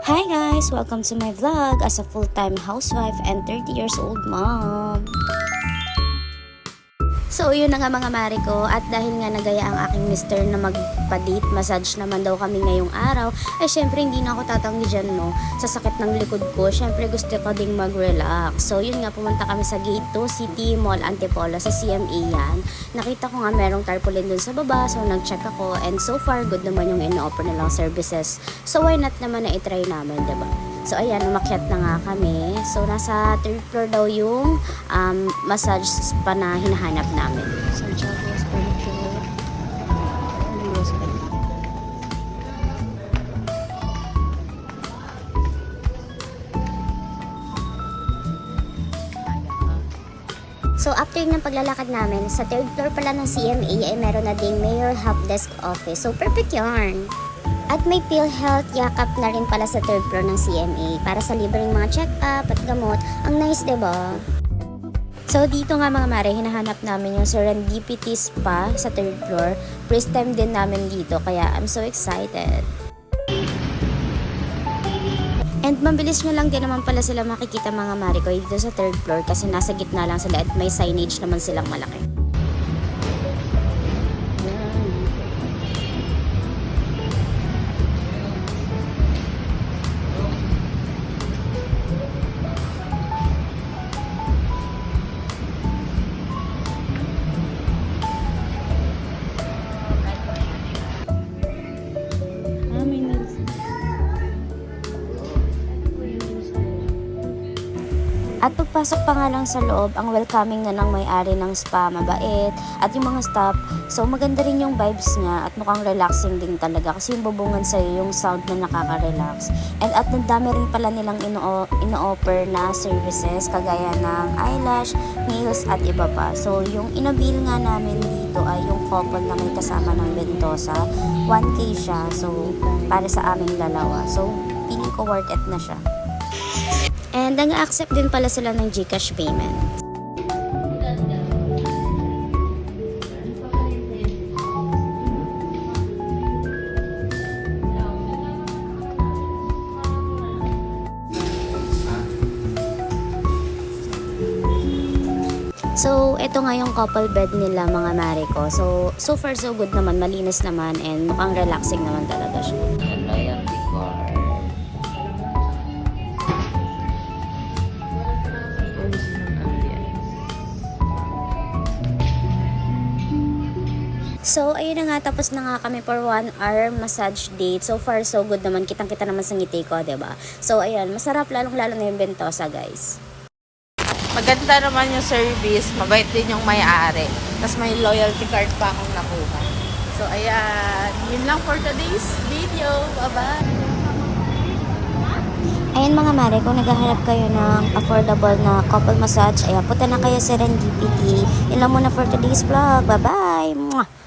Hi guys! Welcome to my vlog as a full-time housewife and 30 years old mom. So yun na nga mga mare ko, at dahil nga nagaya ang aking mister na magpa-date massage naman daw kami ngayong araw, ay syempre hindi na ako tatanggi dyan no, sa sakit ng likod ko. Syempre gusto ko ding mag-relax. So yun nga, pumunta kami sa Gate 2 City Mall Antipolo sa CMA yan. Nakita ko nga merong tarpaulin dun sa baba, so nag-check ako and so far good naman yung ino-offer nilang services. So why not naman na i-try namin, diba? So ayan, umakyat na nga kami. So nasa third floor daw yung massage spa na hinahanap namin. So Jaguar's furniture. So after ng paglalakad namin, sa third floor pala ng CMA ay meron na ding Mayor Help Desk Office. So perfect yarn. At may PhilHealth yakap na rin pala sa third floor ng CMA para sa libreng mga check-up at gamot. Ang nice, diba? So dito nga mga mare, hinahanap namin yung Serendipity Spa sa third floor. First time din namin dito, kaya I'm so excited. And mabilis nyo lang din naman pala sila makikita mga mare ko dito sa third floor kasi nasa gitna lang sila at may signage naman silang malaki. At pagpasok pa nga lang sa loob, ang welcoming na ng may-ari ng spa, mabait, at yung mga staff, so maganda rin yung vibes niya at mukhang relaxing din talaga kasi yung bubungan sa'yo yung sound na nakaka-relax. And at nagdami rin pala nilang ino-offer na services kagaya ng eyelash, nails at iba pa. So yung inabil nga namin dito ay yung couple na may kasama ng Ventosa, 1K siya, so para sa aming dalawa. So feeling ko worth it na siya. And nag-accept din pala sila ng GCash payment. So, ito nga yung couple bed nila mga mare ko. So far so good naman, malinis naman, and mukhang relaxing naman talaga siya. So, ayun na nga, tapos na nga kami for 1 hour massage date. So far, so good naman. Kitang-kita naman sa ngiti ko, diba? So, ayan, masarap lalong-lalo na yung Ventosa, guys. Maganda naman yung service, mabait din yung may-ari. Tapos may loyalty card pa akong nakuha. So, ayan, yun lang for today's video. Bye-bye! Ayun mga mare, kung naghahanap kayo ng affordable na couple massage, ayan, punta na kayo sa Serendipity. Yun lang muna for today's vlog. Bye-bye!